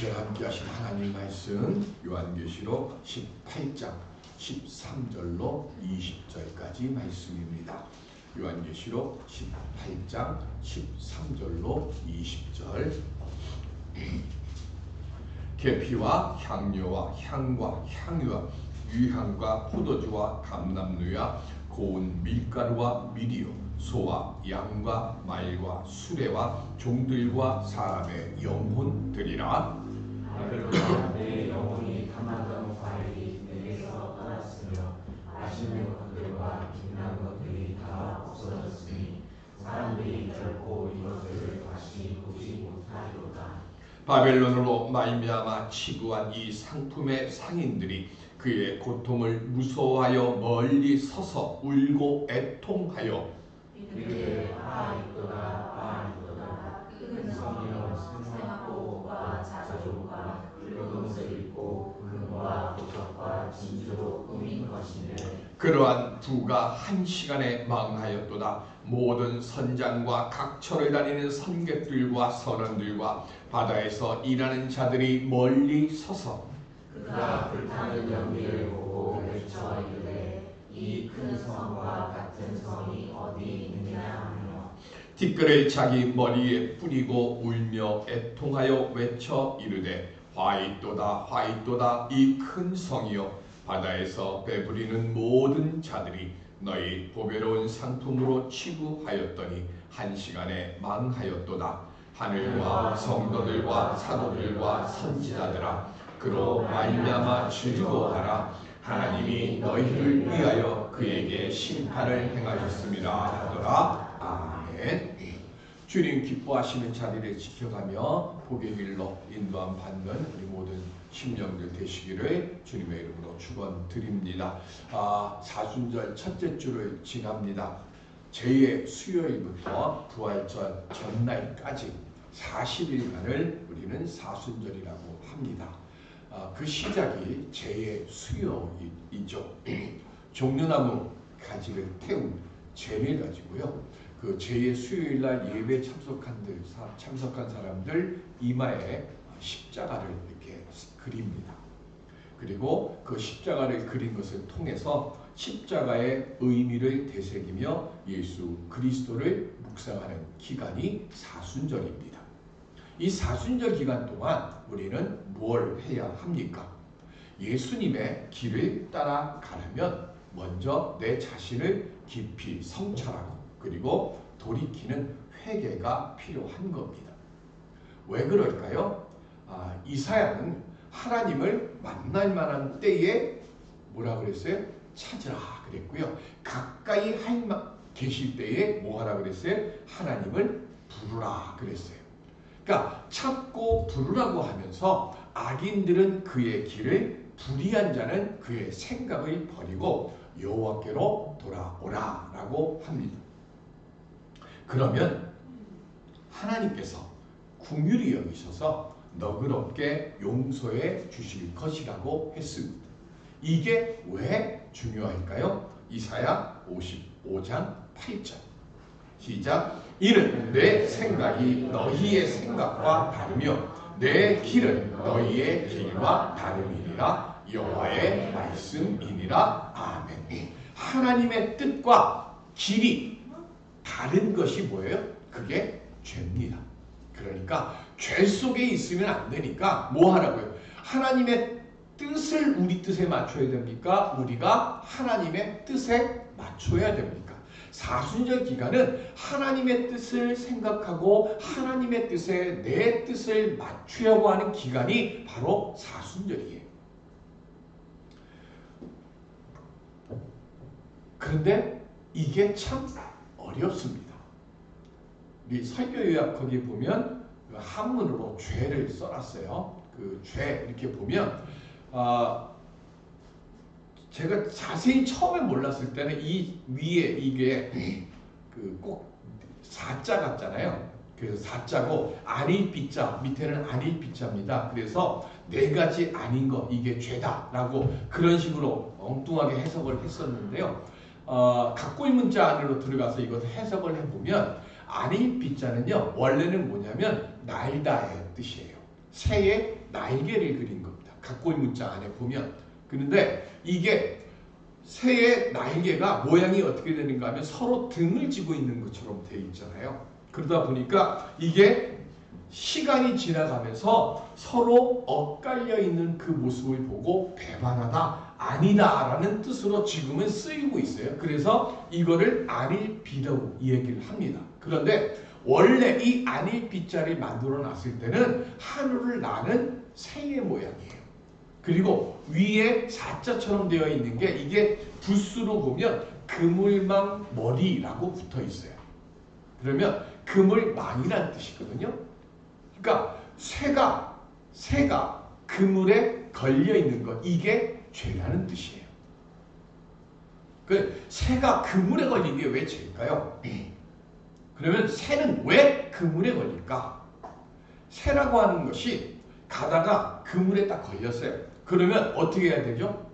함께 하신 하나님 말씀 요한계시록 18장 13절로 20절까지 말씀입니다. 요한계시록 18장 13절로 20절. 계피와 향료와 향과 향유와 유향과 포도주와 감람류와 고운 밀가루와 밀이요 소와 양과 말과 수레와 종들과 사람의 영혼들이라. 내 영혼이 탐하던 과일이 내게서 떠났으며 맛있는 것들과 빛난 것들이 다 없어졌으니 사람들이 결코 이것들을 다시 보지 못하리로다. 바벨론으로 말미암아 치부한 이 상품의 상인들이 그의 고통을 무서워하여 멀리 서서 울고 애통하여 이르되 있도다 있도다. 큰 성이여 승낙고와 자조와 붉은옷을 입고 금과 보석과 진주로 꾸민 것이네. 그러한 부가 한 시간에 망하였도다. 모든 선장과 각처를 다니는 선객들과 선원들과 바다에서 일하는 자들이 멀리 서서 그가 불타는 연기를 보고 외쳐 이르되 이 큰 성과 같은 성이 어디 있느냐 하며 티끌을 자기 머리에 뿌리고 울며 애통하여 외쳐 이르되 화있도다 화있도다 이 큰 성이여 바다에서 배부리는 모든 자들이 너희 보배로운 상품으로 취부하였더니 한 시간에 망하였도다. 하늘과 성도들과 사도들과 선지자들아 그로 말미암아 즐거워하라. 하나님이 너희를 위하여 그에게 심판을 행하셨습니다 하더라. 아멘. 주님 기뻐하시는 자리를 지켜가며 복의 길로 인도함 받는 우리 모든 심령들 되시기를 주님의 이름으로 축원드립니다. 사순절 첫째 주를 지납니다. 제2의 수요일부터 부활절 전날까지 40일간을 우리는 사순절이라고 합니다. 그 시작이 제2의 수요이죠. 종려나무 가지를 태운 재를 가지고요. 그 제2의 수요일날 예배 참석한 사람들 이마에 십자가를 이렇게 그립니다. 그리고 그 십자가를 그린 것을 통해서 십자가의 의미를 되새기며 예수 그리스도를 묵상하는 기간이 사순절입니다. 이 사순절 기간 동안 우리는 뭘 해야 합니까? 예수님의 길을 따라가려면 먼저 내 자신을 깊이 성찰하고 그리고 돌이키는 회개가 필요한 겁니다. 왜 그럴까요? 이사야는 하나님을 만날 만한 때에 뭐라 그랬어요? 찾으라 그랬고요. 가까이 계실 때에 뭐 하라 그랬어요? 하나님을 부르라 그랬어요. 그러니까 찾고 부르라고 하면서 악인들은 그의 길을 불의한 자는 그의 생각을 버리고 여호와께로 돌아오라라고 합니다. 그러면 하나님께서 긍휼히 여기셔서 너그럽게 용서해 주실 것이라고 했습니다. 이게 왜 중요할까요? 이사야 55장 8절 시작. 이는 내 생각이 너희의 생각과 다르며 내 길은 너희의 길과 다름이니라. 여호와의 말씀이니라. 아멘. 하나님의 뜻과 길이 다른 것이 뭐예요? 그게 죄입니다. 그러니까 죄 속에 있으면 안 되니까 뭐 하라고요? 하나님의 뜻을 우리 뜻에 맞춰야 됩니까? 우리가 하나님의 뜻에 맞춰야 됩니까? 사순절 기간은 하나님의 뜻을 생각하고 하나님의 뜻에 내 뜻을 맞추려고 하는 기간이 바로 사순절이에요. 그런데 이게 참 어렵습니다. 우리 설교요약 거기 보면 한문으로 죄를 써놨어요. 그 죄 이렇게 보면 제가 자세히 처음에 몰랐을 때는 이 위에 이게 그 꼭 사자 같잖아요. 그래서 사자고 안일비자 밑에는 안일비자입니다. 그래서 네 가지 아닌 것 이게 죄다라고 그런 식으로 엉뚱하게 해석을 했었는데요. 각고의 문자 안으로 들어가서 이것을 해석을 해보면 안일비자는요 원래는 뭐냐면 날다의 뜻이에요. 새의 날개를 그린 겁니다. 각고의 문자 안에 보면. 그런데 이게 새의 날개가 모양이 어떻게 되는가 하면 서로 등을 지고 있는 것처럼 되어 있잖아요. 그러다 보니까 이게 시간이 지나가면서 서로 엇갈려 있는 그 모습을 보고 배반하다, 아니다 라는 뜻으로 지금은 쓰이고 있어요. 그래서 이거를 안일비라고 얘기를 합니다. 그런데 원래 이 안일비자를 만들어 놨을 때는 하늘을 나는 새의 모양이에요. 그리고 위에 사자처럼 되어 있는 게 이게 붓으로 보면 그물망 머리라고 붙어 있어요. 그러면 그물망이라는 뜻이거든요. 그러니까 새가 그물에 걸려 있는 것, 이게 죄라는 뜻이에요. 그 새가 그물에 걸린 게 왜 죄일까요? 그러면 새는 왜 그물에 걸릴까? 새라고 하는 것이 가다가 그물에 딱 걸렸어요. 그러면 어떻게 해야 되죠?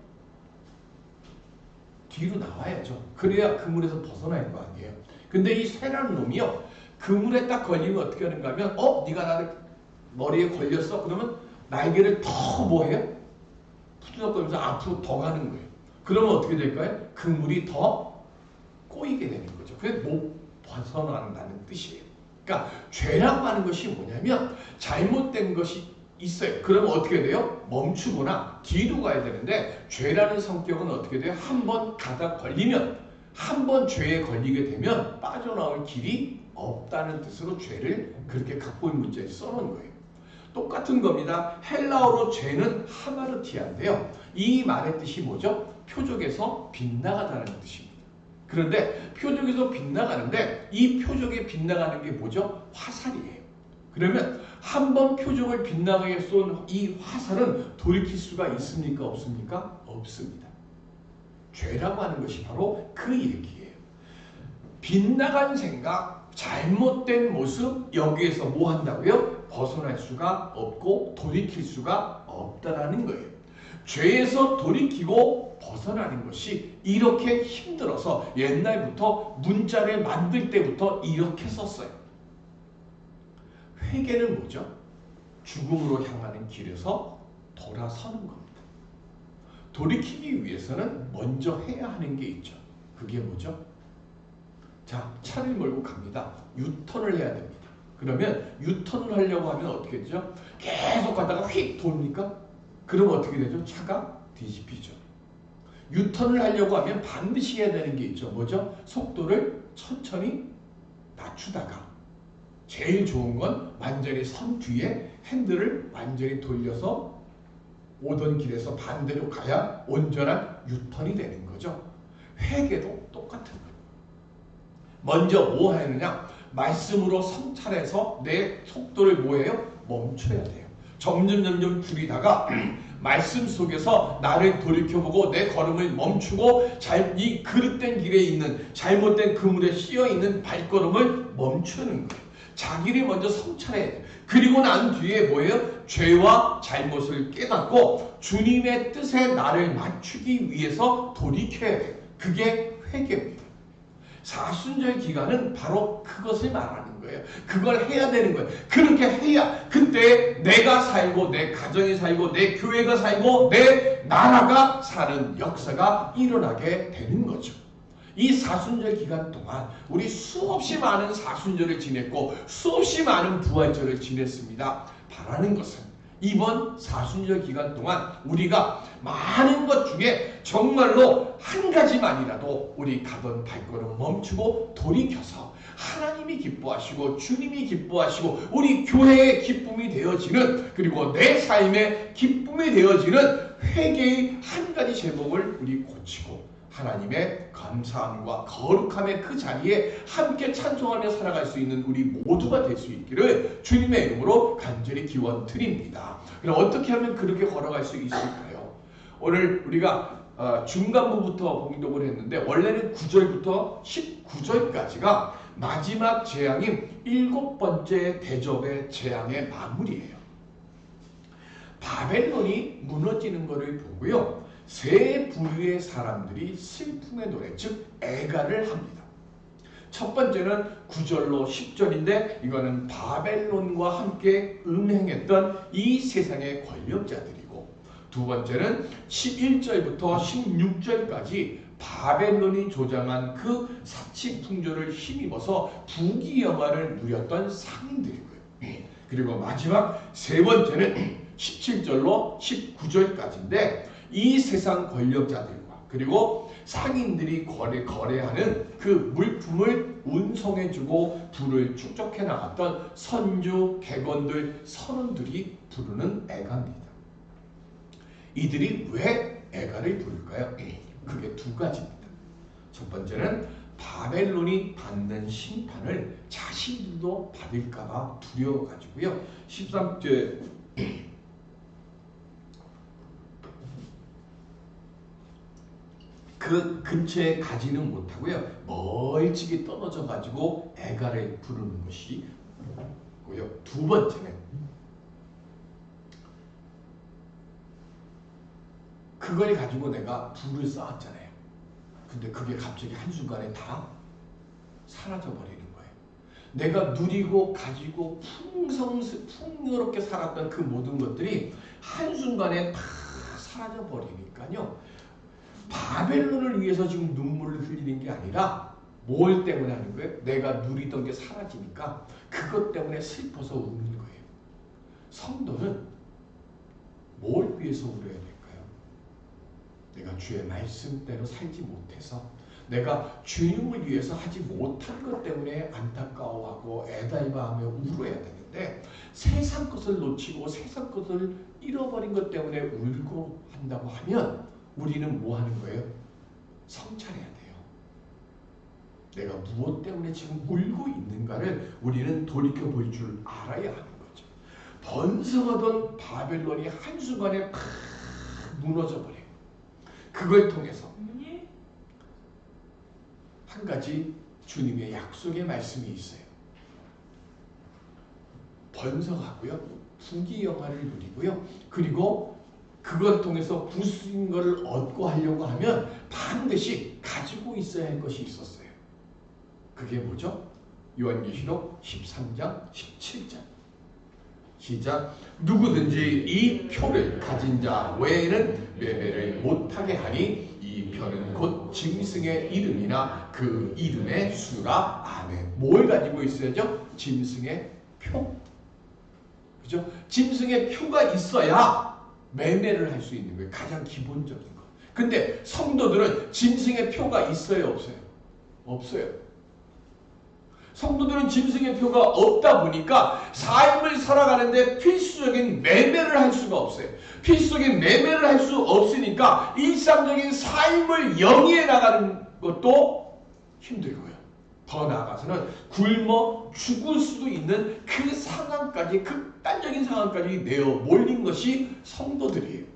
뒤로 나와야죠. 그래야 그물에서 벗어날 거 아니에요. 근데 이 새라는 놈이요, 그물에 딱 걸리면 어떻게 하는가 하면 네가 나를 머리에 걸렸어? 그러면 날개를 더 뭐해요? 푸드덕거리면서 앞으로 더 가는 거예요. 그러면 어떻게 될까요? 그물이 더 꼬이게 되는 거죠. 그게 못 벗어난다는 뜻이에요. 그러니까 죄라고 하는 것이 뭐냐면 잘못된 것이 있어요. 그러면 어떻게 돼요? 멈추거나 뒤로 가야 되는데, 죄라는 성격은 어떻게 돼요? 한번 가다 걸리면, 한번 죄에 걸리게 되면 빠져나올 길이 없다는 뜻으로 죄를 그렇게 각고의 문자에 써놓은 거예요. 똑같은 겁니다. 헬라어로 죄는 하마르티아인데요. 이 말의 뜻이 뭐죠? 표적에서 빗나가다는 뜻입니다. 그런데 표적에서 빗나가는데 이 표적에 빗나가는 게 뭐죠? 화살이에요. 그러면 한번 표적을 빗나가게 쏜 이 화살은 돌이킬 수가 있습니까? 없습니까? 없습니다. 죄라고 하는 것이 바로 그 얘기예요. 빗나간 생각, 잘못된 모습, 여기에서 뭐 한다고요? 벗어날 수가 없고 돌이킬 수가 없다라는 거예요. 죄에서 돌이키고 벗어나는 것이 이렇게 힘들어서 옛날부터 문자를 만들 때부터 이렇게 썼어요. 회개는 뭐죠? 죽음으로 향하는 길에서 돌아서는 겁니다. 돌이키기 위해서는 먼저 해야 하는 게 있죠. 그게 뭐죠? 자, 차를 몰고 갑니다. 유턴을 해야 됩니다. 그러면 유턴을 하려고 하면 어떻게 되죠? 계속 가다가 휙 돕니까? 그럼 어떻게 되죠? 차가 뒤집히죠. 유턴을 하려고 하면 반드시 해야 되는 게 있죠. 뭐죠? 속도를 천천히 낮추다가, 제일 좋은 건 완전히 선 뒤에 핸들을 완전히 돌려서 오던 길에서 반대로 가야 온전한 유턴이 되는 거죠. 회개도 똑같은 거예요. 먼저 뭐 하느냐? 말씀으로 성찰해서 내 속도를 뭐해요? 멈춰야 돼요. 점점 줄이다가 말씀 속에서 나를 돌이켜보고 내 걸음을 멈추고 이 그릇된 길에 있는 잘못된 그물에 씌어있는 발걸음을 멈추는 거예요. 자기를 먼저 성찰해야 돼요. 그리고 난 뒤에 뭐예요? 죄와 잘못을 깨닫고 주님의 뜻에 나를 맞추기 위해서 돌이켜야 돼요. 그게 회개입니다. 사순절 기간은 바로 그것을 말하는 거예요. 그걸 해야 되는 거예요. 그렇게 해야 그때 내가 살고 내 가정이 살고 내 교회가 살고 내 나라가 사는 역사가 일어나게 되는 거죠. 이 사순절 기간 동안 우리 수없이 많은 사순절을 지냈고 수없이 많은 부활절을 지냈습니다. 바라는 것은 이번 사순절 기간 동안 우리가 많은 것 중에 정말로 한 가지만이라도 우리 가던 발걸음 멈추고 돌이켜서 하나님이 기뻐하시고 주님이 기뻐하시고 우리 교회의 기쁨이 되어지는, 그리고 내 삶의 기쁨이 되어지는 회개의 한 가지 제목을 우리 고치고 하나님의 감사함과 거룩함의 그 자리에 함께 찬송하며 살아갈 수 있는 우리 모두가 될 수 있기를 주님의 이름으로 간절히 기원 드립니다. 그럼 어떻게 하면 그렇게 걸어갈 수 있을까요? 오늘 우리가 중간부부터 봉독을 했는데 원래는 9절부터 19절까지가 마지막 재앙인 7번째 대접의 재앙의 마무리예요. 바벨론이 무너지는 것을 보고요, 세 부류의 사람들이 슬픔의 노래, 즉 애가를 합니다. 첫 번째는 9절로 10절인데 이거는 바벨론과 함께 음행했던 이 세상의 권력자들이고, 두 번째는 11절부터 16절까지 바벨론이 조장한 그 사치풍조를 힘입어서 부귀영화를 누렸던 상인들이고요. 그리고 마지막 세 번째는 17절로 19절까지인데 이 세상 권력자들과 그리고 상인들이 거래하는 그 물품을 운송해주고 부를 축적해 나갔던 선주, 객원들, 선원들이 부르는 애가입니다. 이들이 왜 애가를 부를까요? 그게 두 가지입니다. 첫 번째는 바벨론이 받는 심판을 자신들도 받을까봐 두려워가지고요. 13절 그 근처에 가지는 못하고요. 멀찍이 떨어져 가지고 애가를 부르는 것이고요. 두 번째는 그걸 가지고 내가 부를 쌓았잖아요. 근데 그게 갑자기 한순간에 다 사라져버리는 거예요. 내가 누리고 가지고 풍요롭게 살았던 그 모든 것들이 한순간에 다 사라져버리니까요. 바벨론을 위해서 지금 눈물을 흘리는 게 아니라 뭘 때문에 하는 거예요? 내가 누리던 게 사라지니까 그것 때문에 슬퍼서 우는 거예요. 성도는 뭘 위해서 울어야 될까요? 내가 주의 말씀대로 살지 못해서, 내가 주님을 위해서 하지 못한 것 때문에 안타까워하고 애달바하며 울어야 되는데, 세상 것을 놓치고 세상 것을 잃어버린 것 때문에 울고 한다고 하면 우리는 뭐 하는 거예요? 성찰해야 돼요. 내가 무엇 때문에 지금 울고 있는가를 우리는 돌이켜볼 줄 알아야 하는 거죠. 번성하던 바벨론이 한순간에 팍 무너져버려요. 그걸 통해서 한 가지 주님의 약속의 말씀이 있어요. 번성하고요, 부귀영화를 누리고요, 그리고 그걸 통해서 부수인 것을 얻고 하려고 하면 반드시 가지고 있어야 할 것이 있었어요. 그게 뭐죠? 요한계시록 13장 17절 시작. 누구든지 이 표를 가진 자 외에는 매매를 못하게 하니 이 표는 곧 짐승의 이름이나 그 이름의 수라. 아멘. 뭘 가지고 있어야죠? 짐승의 표. 그죠? 짐승의 표가 있어야 매매를 할 수 있는 거예요. 가장 기본적인 거. 근데 성도들은 짐승의 표가 있어요, 없어요? 없어요. 성도들은 짐승의 표가 없다 보니까 삶을 살아가는데 필수적인 매매를 할 수가 없어요. 필수적인 매매를 할 수 없으니까 일상적인 삶을 영위해 나가는 것도 힘들고요. 더 나아가서는 굶어 죽을 수도 있는 그 상황까지, 극단적인 상황까지 내어 몰린 것이 성도들이에요.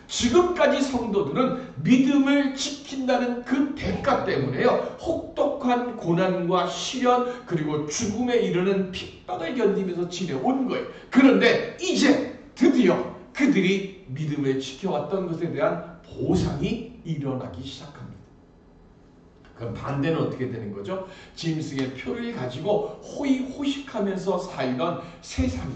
지금까지 성도들은 믿음을 지킨다는 그 대가 때문에요, 혹독한 고난과 시련 그리고 죽음에 이르는 핍박을 견디면서 지내온 거예요. 그런데 이제 드디어 그들이 믿음을 지켜왔던 것에 대한 보상이 일어나기 시작합니다. 그럼 반대는 어떻게 되는 거죠? 짐승의 표를 가지고 호의호식하면서 살던 세상이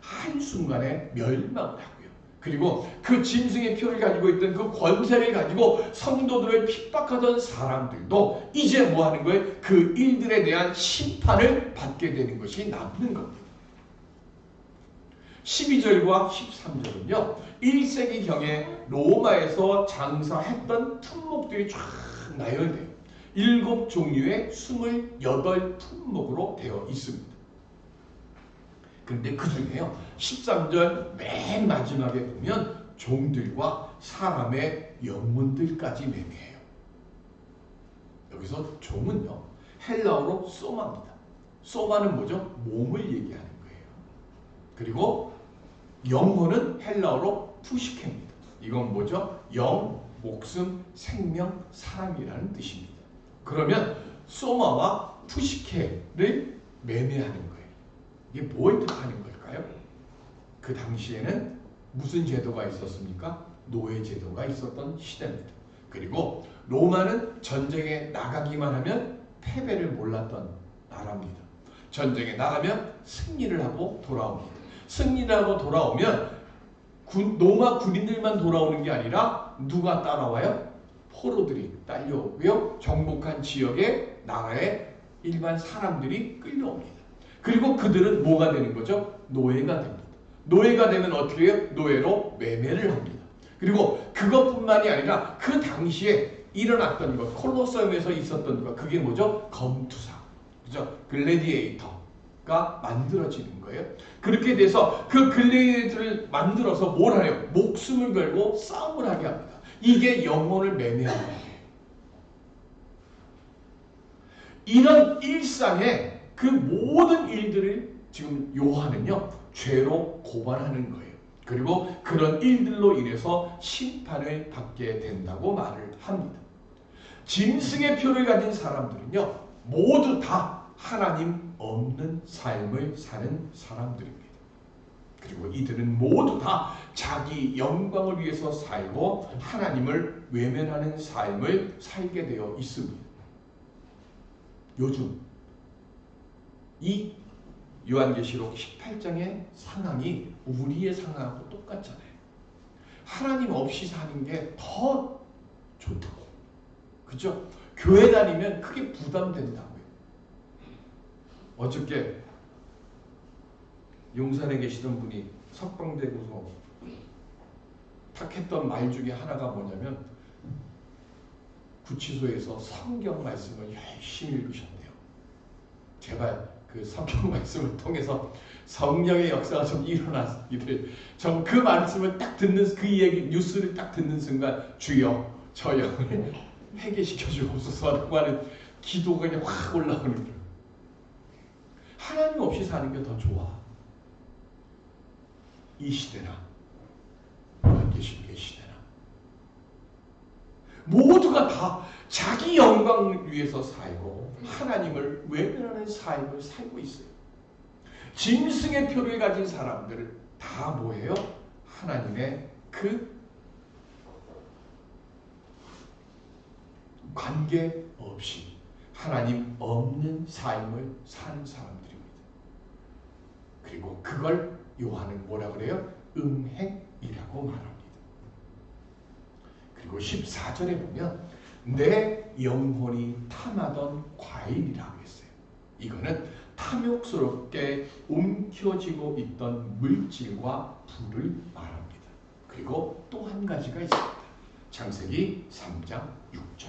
한순간에 멸망을 하고요. 그리고 그 짐승의 표를 가지고 있던 그 권세를 가지고 성도들을 핍박하던 사람들도 이제 뭐 하는 거예요? 그 일들에 대한 심판을 받게 되는 것이 남는 겁니다. 12절과 13절은요, 1세기경에 로마에서 장사했던 품목들이 쫙 나열돼요. 7종류의 28품목으로 되어 있습니다. 그런데 그 중에요, 13절 맨 마지막에 보면 종들과 사람의 영문들까지 매매해요. 여기서 종은요, 헬라어로 소마입니다. 소마는 뭐죠? 몸을 얘기하는 거예요. 그리고 영혼은 헬라어로 푸시케입니다. 이건 뭐죠? 영, 목숨, 생명, 사람이라는 뜻입니다. 그러면 소마와 푸시케를 매매하는 거예요. 이게 뭘 뜻하는 걸까요? 그 당시에는 무슨 제도가 있었습니까? 노예 제도가 있었던 시대입니다. 그리고 로마는 전쟁에 나가기만 하면 패배를 몰랐던 나라입니다. 전쟁에 나가면 승리를 하고 돌아옵니다. 승리를 하고 돌아오면 로마 군인들만 돌아오는 게 아니라 누가 따라와요? 포로들이 딸려오고요. 정복한 지역에 나라의 일반 사람들이 끌려옵니다. 그리고 그들은 뭐가 되는 거죠? 노예가 됩니다. 노예가 되면 어떻게 해요? 노예로 매매를 합니다. 그리고 그것뿐만이 아니라 그 당시에 일어났던 것, 콜로세움에서 있었던 것, 그게 뭐죠? 검투사, 그죠? 글래디에이터가 만들어지는 거예요. 그렇게 돼서 그 글래디에이터를 만들어서 뭘 하요? 목숨을 걸고 싸움을 하게 합니다. 이게 영혼을 매매하는 거예요. 이런 일상의 그 모든 일들을 지금 요한은요, 죄로 고발하는 거예요. 그리고 그런 일들로 인해서 심판을 받게 된다고 말을 합니다. 짐승의 표를 가진 사람들은요, 모두 다 하나님 없는 삶을 사는 사람들입니다. 그리고 이들은 모두 다 자기 영광을 위해서 살고 하나님을 외면하는 삶을 살게 되어 있습니다. 요즘 이 요한계시록 18장의 상황이 우리의 상황하고 똑같잖아요. 하나님 없이 사는 게 더 좋다고. 그죠? 교회 다니면 크게 부담된다고요. 어저께 용산에 계시던 분이 석방되고서 탁 했던 말 중에 하나가 뭐냐면 구치소에서 성경 말씀을 열심히 읽으셨대요. 제발 그 성경 말씀을 통해서 성령의 역사가 좀 일어나기를, 좀 그 말씀을 딱 듣는, 그 얘기 뉴스를 딱 듣는 순간 주여 저 영을 회개시켜 주옵소서라고 하는 기도가 그냥 확 올라오는 거예요. 하나님 없이 사는 게 더 좋아. 이 시대나 요한계시록의 시대나 모두가 다 자기 영광을 위해서 살고 하나님을 외면하는 삶을 살고 있어요. 짐승의 표를 가진 사람들을 다 뭐예요? 하나님의 그 관계 없이 하나님 없는 삶을 사는 사람들입니다. 그리고 그걸 요한은 뭐라 그래요? 음행이라고 말합니다. 그리고 14절에 보면 내 영혼이 탐하던 과일이라고 했어요. 이거는 탐욕스럽게 움켜쥐고 있던 물질과 불을 말합니다. 그리고 또 한 가지가 있습니다. 창세기 3장 6절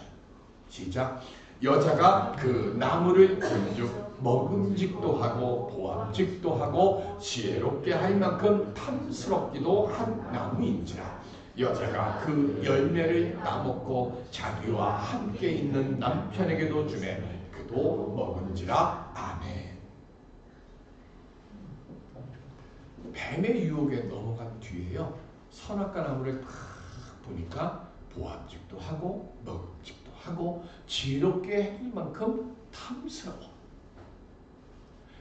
시작. 여자가 그 나무를 본즉 먹음직도 하고 보암직도 하고 지혜롭게 할 만큼 탐스럽기도 한 나무인지라. 여자가 그 열매를 따먹고 자기와 함께 있는 남편에게도 주매 그도 먹은지라. 아멘. 뱀의 유혹에 넘어간 뒤에요, 선악과 나무를 딱 보니까 보암직도 하고 먹음직도 하고 지혜롭게 해줄 만큼 탐스러워.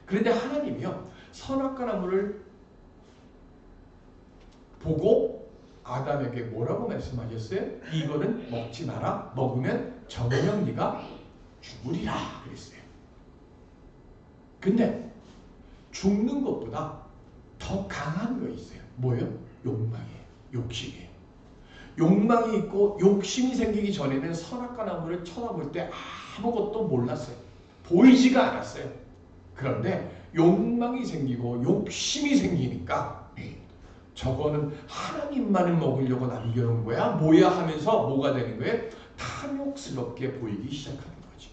그런데 하나님이요, 선악과 나무를 보고 아담에게 뭐라고 말씀하셨어요? 이거는 먹지 마라. 먹으면 정녕 네가 죽으리라 그랬어요. 근데 죽는 것보다 더 강한 거 있어요. 뭐예요? 욕망이에요. 욕심이에요. 욕망이 있고 욕심이 생기기 전에는 선악과 나무를 쳐다볼 때 아무것도 몰랐어요. 보이지가 않았어요. 그런데 욕망이 생기고 욕심이 생기니까 저거는 하나님만을 먹으려고 남겨놓은 거야? 뭐야? 하면서 뭐가 되는 거예요? 탐욕스럽게 보이기 시작하는 거지.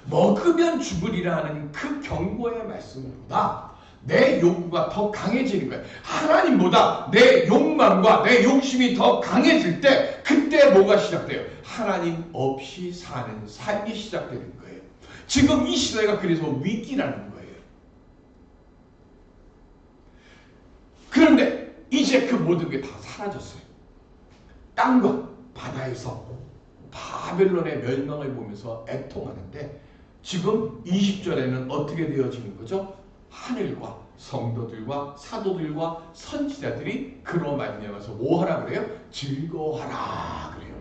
먹으면 죽으리라는 그 경고의 말씀보다 내 욕구가 더 강해지는 거예요. 하나님보다 내 욕망과 내 욕심이 더 강해질 때 그때 뭐가 시작돼요? 하나님 없이 사는 삶이 시작되는 거예요. 지금 이 시대가 그래서 위기라는 거예요. 그런데 이제 그 모든 게 다 사라졌어요. 땅과 바다에서 바벨론의 멸망을 보면서 애통하는데 지금 20절에는 어떻게 되어지는 거죠? 하늘과 성도들과 사도들과 선지자들이 그로 말미암아서 뭐 하라 그래요? 즐거워하라 그래요.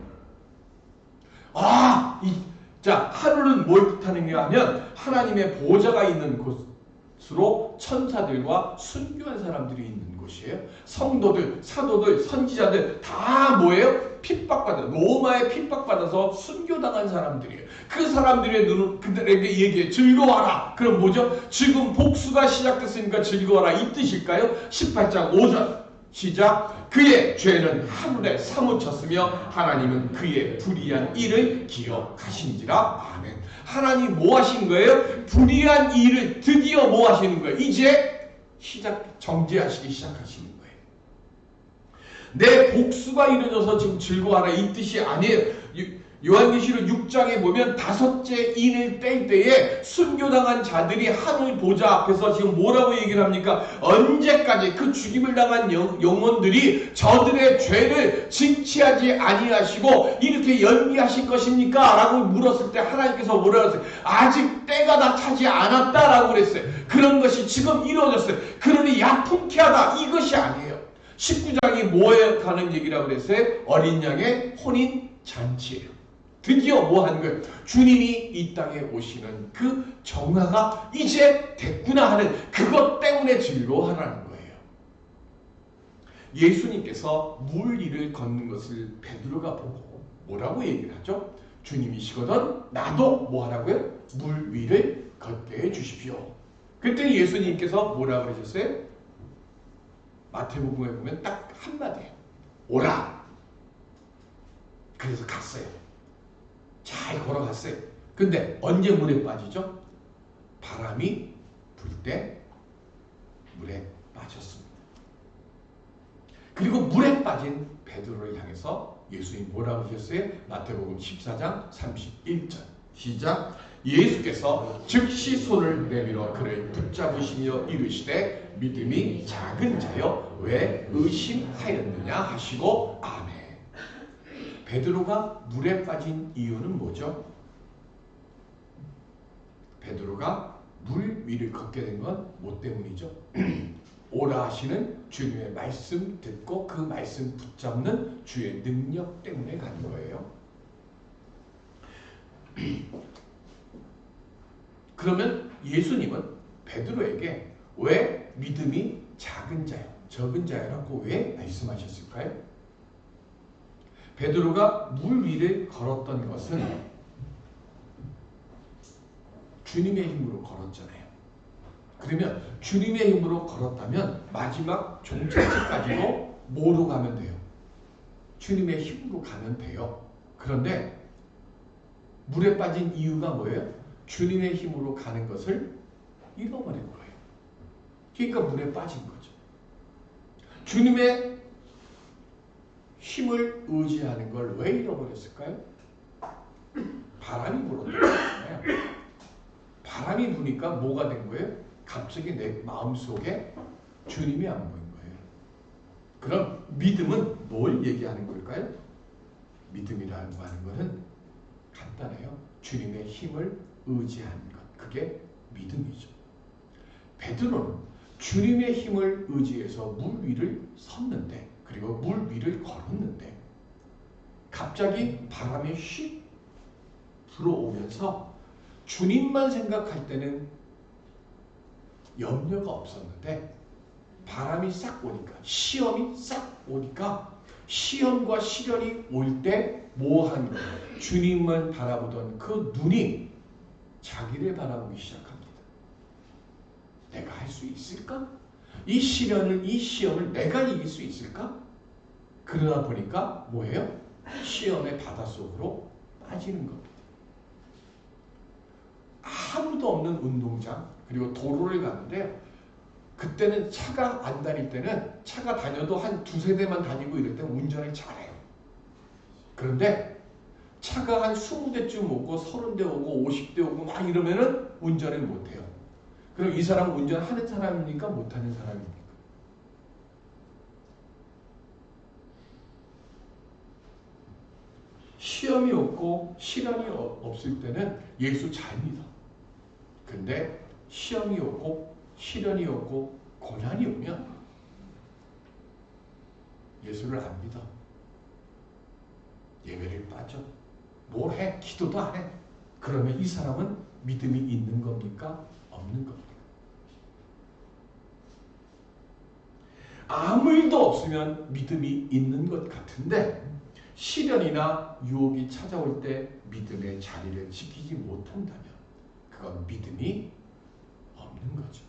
자, 하늘은 뭘 뜻하느냐 하면 하나님의 보좌가 있는 곳으로 천사들과 순교한 사람들이 있는 곳이에요. 성도들, 사도들, 선지자들 다 뭐예요? 핍박받아, 로마에 핍박받아서 순교당한 사람들이에요. 그 사람들의 눈을 그들에게 얘기해 즐거워하라. 그럼 뭐죠? 지금 복수가 시작됐으니까 즐거워라 이 뜻일까요? 18장 5절 시작. 그의 죄는 하늘에 사무쳤으며 하나님은 그의 불의한 일을 기억하신지라. 아멘. 하나님 뭐 하신 거예요? 불의한 일을 드디어 뭐 하시는 거예요? 이제 정죄하시기 시작하시는 거예요. 내 복수가 이루어져서 지금 즐거워하라 이 뜻이 아니에요. 요한계시록 6장에 보면 다섯째 인을 뗄 때에 순교당한 자들이 하늘 보좌 앞에서 지금 뭐라고 얘기를 합니까? 언제까지 그 죽임을 당한 영혼들이 저들의 죄를 징치하지 아니하시고 이렇게 연기하실 것입니까? 라고 물었을 때 하나님께서 뭐라고 했어요? 아직 때가 다 차지 않았다라고 그랬어요. 그런 것이 지금 이루어졌어요. 그러니 야풍케하다 이것이 아니에요. 19장이 뭐에 가는 얘기라고 그랬어요? 어린 양의 혼인 잔치예요. 드디어 뭐 하는 거예요? 주님이 이 땅에 오시는 그 정화가 이제 됐구나 하는 그것 때문에 즐거워하라는 거예요. 예수님께서 물 위를 걷는 것을 베드로가 보고 뭐라고 얘기를 하죠? 주님이시거든 나도 뭐 하라고요? 물 위를 걷게 해 주십시오. 그때 예수님께서 뭐라고 하셨어요? 마태복음에 보면 딱 한마디예요. 오라. 그래서 갔어요. 잘 걸어갔어요. 근데 언제 물에 빠지죠? 바람이 불 때 물에 빠졌습니다. 그리고 물에 빠진 베드로를 향해서 예수님이 뭐라고 하셨어요? 마태복음 14장 31절 시작. 예수께서 즉시 손을 내밀어 그를 붙잡으시며 이르시되 믿음이 작은 자여 왜 의심하였느냐 하시고 아멘. 베드로가 물에 빠진 이유는 뭐죠? 베드로가 물 위를 걷게 된 건 뭐 때문이죠? 오라 하시는 주님의 말씀 듣고 그 말씀 붙잡는 주의 능력 때문에 가는 거예요. 그러면 예수님은 베드로에게 왜 믿음이 작은 자요, 적은 자요라고 왜 말씀하셨을까요? 베드로가 물 위를 걸었던 것은 주님의 힘으로 걸었잖아요. 그러면 주님의 힘으로 걸었다면 마지막 종착지까지도 뭐로 가면 돼요? 주님의 힘으로 가면 돼요. 그런데 물에 빠진 이유가 뭐예요? 주님의 힘으로 가는 것을 잃어버린 거예요. 그러니까 물에 빠진 거죠. 주님의 힘을 의지하는 걸 왜 잃어버렸을까요? 바람이 불었잖아요. 바람이 부니까 뭐가 된 거예요? 갑자기 내 마음속에 주님이 안 보인 거예요. 그럼 믿음은 뭘 얘기하는 걸까요? 믿음이라고 하는 것은 간단해요. 주님의 힘을 의지하는 것. 그게 믿음이죠. 베드로는 주님의 힘을 의지해서 물 위를 섰는데, 그리고 물 위를 걸었는데 갑자기 바람이 휙 불어오면서 주님만 생각할 때는 염려가 없었는데 바람이 싹 오니까, 시험이 싹 오니까, 시험과 시련이 올 때 뭐 한 거예요? 주님만 바라보던 그 눈이 자기를 바라보기 시작합니다. 내가 할 수 있을까? 이 시련을, 이 시험을 내가 이길 수 있을까? 그러다 보니까 뭐예요? 시험의 바닷속으로 빠지는 겁니다. 아무도 없는 운동장, 그리고 도로를 가는데요. 그때는 차가 안 다닐 때는, 차가 다녀도 한 두세 대만 다니고 이럴 때는 운전을 잘해요. 그런데 차가 한 20대쯤 오고 30대 오고 50대 오고 막 이러면은 운전을 못해요. 그럼 이 사람은 운전하는 사람입니까? 못하는 사람입니까? 시험이 없고 시련이 없을 때는 예수 잘 믿어. 근데 시험이 오고 시련이 오고 고난이 오면 예수를 안 믿어. 예배를 빠져. 뭘 해? 기도도 안 해. 그러면 이 사람은 믿음이 있는 겁니까? 없는 겁니까? 아무 일도 없으면 믿음이 있는 것 같은데 시련이나 유혹이 찾아올 때 믿음의 자리를 지키지 못한다면 그건 믿음이 없는 거죠.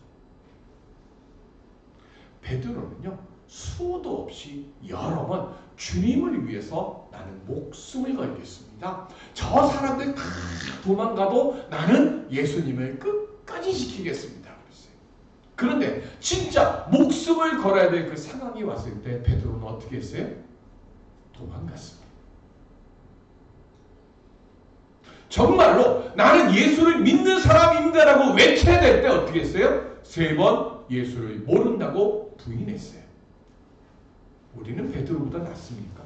베드로는요, 수도 없이 여러 번 주님을 위해서 나는 목숨을 걸겠습니다. 저 사람들 다 도망가도 나는 예수님을 끝까지 지키겠습니다. 그랬어요. 그런데 진짜 목숨을 걸어야 될 그 상황이 왔을 때 베드로는 어떻게 했어요? 도망갔습니다. 정말로 나는 예수를 믿는 사람입니다라고 외쳐야 될 때 어떻게 했어요? 3번 예수를 모른다고 부인했어요. 우리는 베드로보다 낫습니까?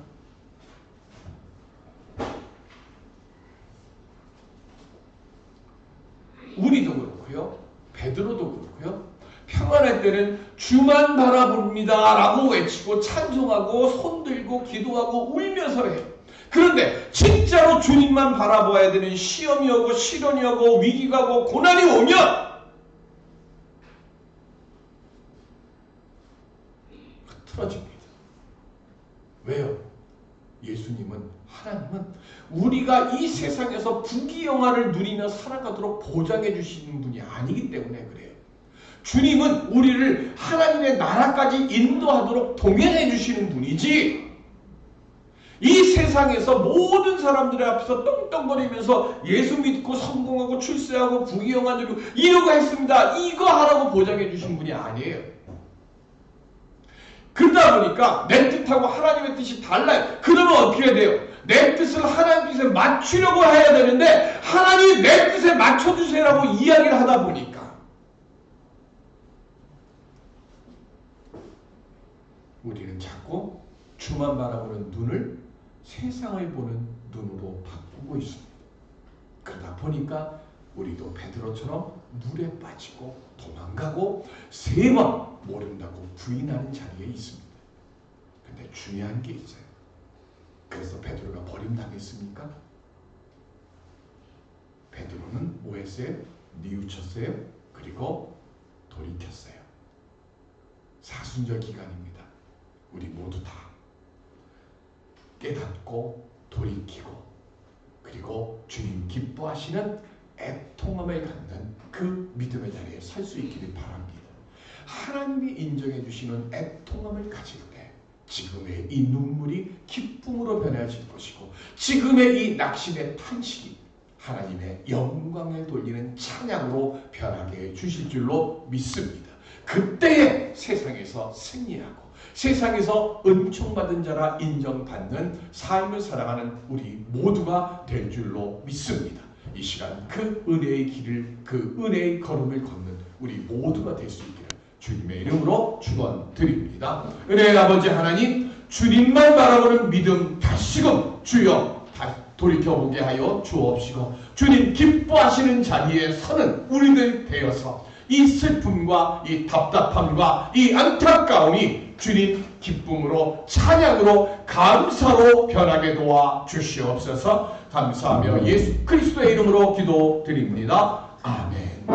우리도 그렇고요. 베드로도 그렇고요. 평안할 때는 주만 바라봅니다 라고 외치고 찬송하고 손들고 기도하고 울면서 해요. 그런데 진짜로 주님만 바라봐야 되는 시험이 오고 시련이 오고 위기가 오고 고난이 오면 흐트러집니다. 왜요? 예수님은, 하나님은 우리가 이 세상에서 부귀영화를 누리며 살아가도록 보장해 주시는 분이 아니기 때문에 그래요. 주님은 우리를 하나님의 나라까지 인도하도록 동행해 주시는 분이지, 이 세상에서 모든 사람들 앞에서 떵떵거리면서 예수 믿고 성공하고 출세하고 부귀영화 누리고 이러고 했습니다, 이거 하라고 보장해 주신 분이 아니에요. 그러다 보니까 내 뜻하고 하나님의 뜻이 달라요. 그러면 어떻게 해야 돼요? 내 뜻을 하나님 뜻에 맞추려고 해야 되는데 하나님 내 뜻에 맞춰주세요라고 이야기를 하다 보니까 우리는 자꾸 주만 바라보는 눈을 세상을 보는 눈으로 바꾸고 있습니다. 그러다 보니까 우리도 베드로처럼 물에 빠지고 도망가고 3번 모른다고 부인하는 자리에 있습니다. 근데 중요한 게 있어요. 그래서 베드로가 버림당했습니까? 베드로는 뭐 했어요? 뉘우쳤어요. 그리고 돌이켰어요. 사순절 기간입니다. 우리 모두 다 깨닫고 돌이키고 그리고 주님 기뻐하시는 애통함을 갖는 그 믿음의 자리에 설 수 있기를 바랍니다. 하나님이 인정해 주시는 애통함을 가질 때 지금의 이 눈물이 기쁨으로 변해질 것이고 지금의 이 낙심의 탄식이 하나님의 영광을 돌리는 찬양으로 변하게 해 주실 줄로 믿습니다. 그때에 세상에서 승리하고 세상에서 은총받은 자라 인정받는 삶을 살아가는 우리 모두가 될 줄로 믿습니다. 이 시간 그 은혜의 길을, 그 은혜의 걸음을 걷는 우리 모두가 될 수 있기를 주님의 이름으로 축원드립니다. 은혜의 아버지 하나님, 주님만 바라보는 믿음 다시금 주여 돌이켜보게 하여 주옵시고 주님 기뻐하시는 자리에 서는 우리들 되어서 이 슬픔과 이 답답함과 이 안타까움이 주님 기쁨으로 찬양으로 감사로 변하게 도와 주시옵소서. 감사하며 예수 그리스도의 이름으로 기도드립니다. 아멘.